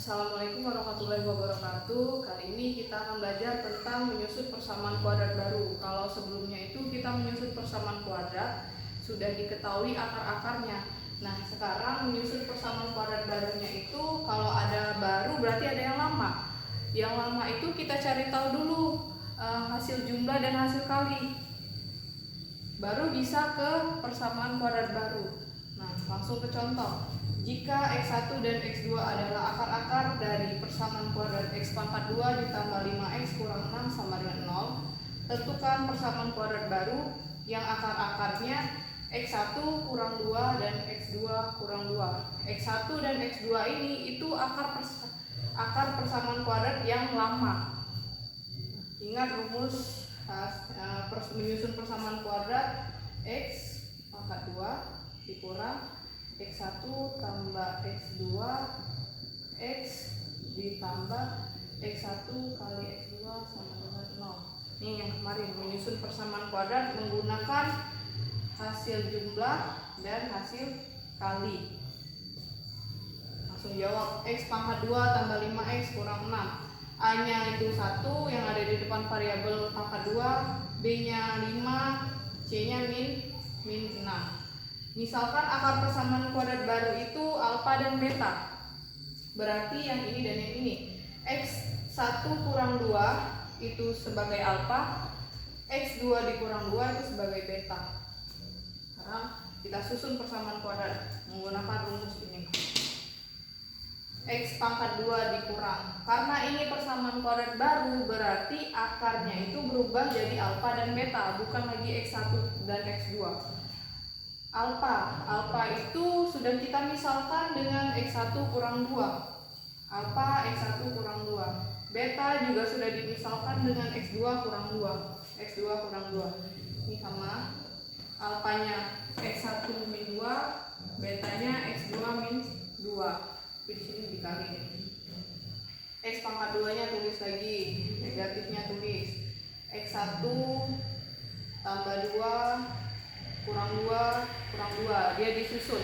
Assalamualaikum warahmatullahi wabarakatuh. Kali ini kita akan belajar tentang menyusun persamaan kuadrat baru. Kalau sebelumnya itu kita menyusun persamaan kuadrat, sudah diketahui akar-akarnya. Nah, sekarang menyusun persamaan kuadrat barunya itu kalau ada baru berarti ada yang lama. Yang lama itu kita cari tahu dulu hasil jumlah dan hasil kali. Baru bisa ke persamaan kuadrat baru. Nah, langsung ke contoh. Jika X1 dan X2 adalah akar-akar dari persamaan kuadrat X pangkat 2 ditambah 5X kurang 6 sama dengan 0, tentukan persamaan kuadrat baru yang akar-akarnya X1 kurang 2 dan X2 kurang 2. X1 dan X2 ini itu akar persamaan kuadrat yang lama. Ingat rumus menyusun persamaan kuadrat X pangkat 2 dikurang X1 tambah X2 X ditambah X1 kali X2 sama dengan 0. Ini yang kemarin menyusun persamaan kuadrat menggunakan hasil jumlah dan hasil kali. Langsung jawab. X pangkat 2 tambah 5X kurang 6. A nya itu 1 yang ada di depan variabel pangkat 2, B nya 5, C nya min 6. Misalkan akar persamaan kuadrat baru itu alfa dan beta. Berarti yang ini dan yang ini. X1 kurang 2 itu sebagai alfa, X2 dikurang 2 itu sebagai beta. Sekarang kita susun persamaan kuadrat menggunakan rumus ini. X pangkat 2 dikurang. Karena ini persamaan kuadrat baru berarti akarnya itu berubah jadi alfa dan beta, bukan lagi X1 dan X2. Alfa itu sudah kita misalkan dengan X1 kurang 2. Alfa X1 kurang 2. Beta juga sudah dimisalkan dengan X2 kurang 2. X2 kurang 2. Ini sama. Alfanya X1 min 2, betanya X2 min 2. Di sini dikali. X pangkat 2-nya tulis lagi, negatifnya tulis. X1 tambah 2 kurang 2, dia disusun.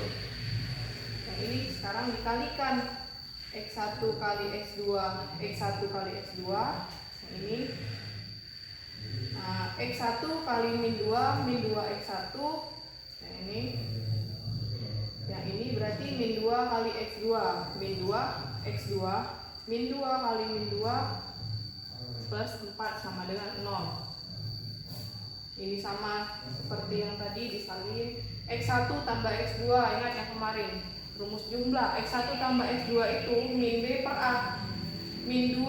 Yang ini sekarang dikalikan. X1 kali X2, X1 kali X2. Yang ini X1 kali min 2 X1. Yang ini berarti min 2 kali X2, min 2 X2, min 2 kali min 2 plus 4 sama dengan 0. Ini sama seperti yang tadi disalin. X1 tambah X2, ingat yang kemarin rumus jumlah. X1 tambah X2 itu min B per A. Min 2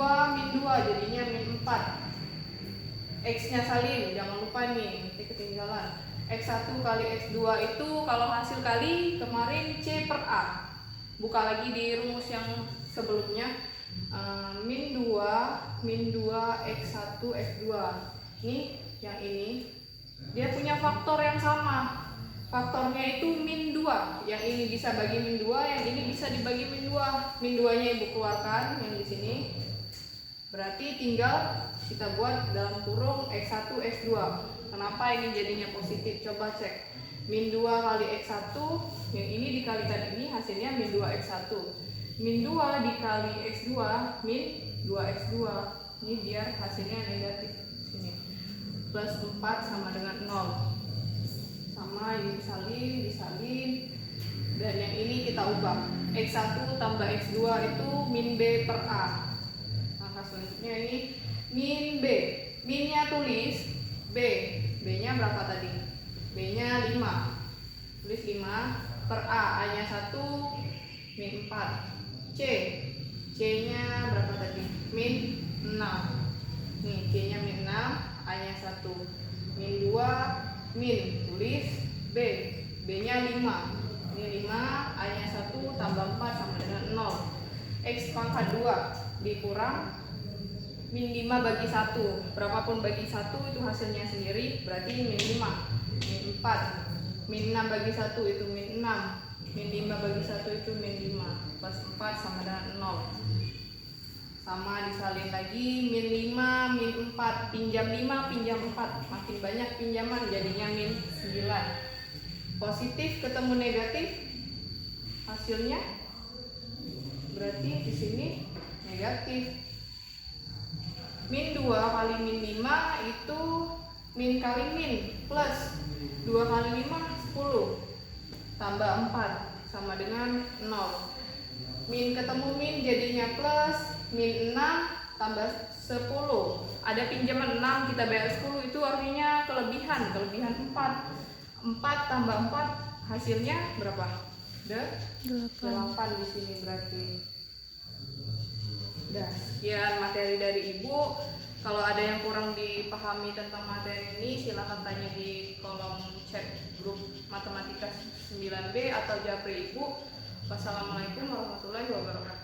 jadinya min 4. X nya salin, jangan lupa nih, nanti ketinggalan. X1 kali X2 itu kalau hasil kali kemarin C per A. Buka lagi di rumus yang sebelumnya. Min 2 X1 X2. Ini yang ini dia punya faktor yang sama. Faktornya itu min 2. Yang ini bisa bagi min 2, yang ini bisa dibagi min 2. Min 2-nya Ibu keluarkan yang di sini. Berarti tinggal kita buat dalam kurung X1 X2. Kenapa ini jadinya positif? Coba cek. Min 2 kali X1, yang ini dikalikan ini hasilnya min 2 X1. Min 2 dikali X2, min 2X2. Ini biar hasilnya negatif. Plus 4 sama dengan 0. Sama ini disalin, dan yang ini kita ubah. X1 tambah X2 itu min B per A. Maka selanjutnya ini min B. Minnya tulis B. B-nya berapa tadi? B-nya 5. Tulis 5 per A. A-nya 1 min 4. C. C-nya berapa tadi? Min 6. Nih, C-nya min 6. A-nya 1 min 2 min tulis B. B-nya 5. Ini 5, A-nya 1 tambah 4 sama dengan 0. X pangkat 2 dikurang min 5 bagi 1. Berapapun bagi 1 itu hasilnya sendiri, berarti min 5. Min 4. Min 6 bagi 1 itu min 6. Min 5 bagi 1 itu min 5. Plus 4 sama dengan 0. Sama disalin lagi, min 5, min 4, pinjam 5, pinjam 4. Makin banyak pinjaman jadinya min 9. Positif ketemu negatif, hasilnya berarti di sini negatif. Min 2 kali min 5 itu min kali min plus 2 kali 5 10 tambah 4 sama dengan 0. Min ketemu min jadinya plus, min 6 tambah 10. Ada pinjaman 6 kita bayar 10, itu artinya kelebihan 4. 4 tambah 4 hasilnya berapa? 8 di sini berarti. Udah, sekian materi dari Ibu. Kalau ada yang kurang dipahami tentang materi ini, silahkan tanya di kolom chat grup Matematika 9B atau Japri Ibu. Wassalamualaikum warahmatullahi wabarakatuh.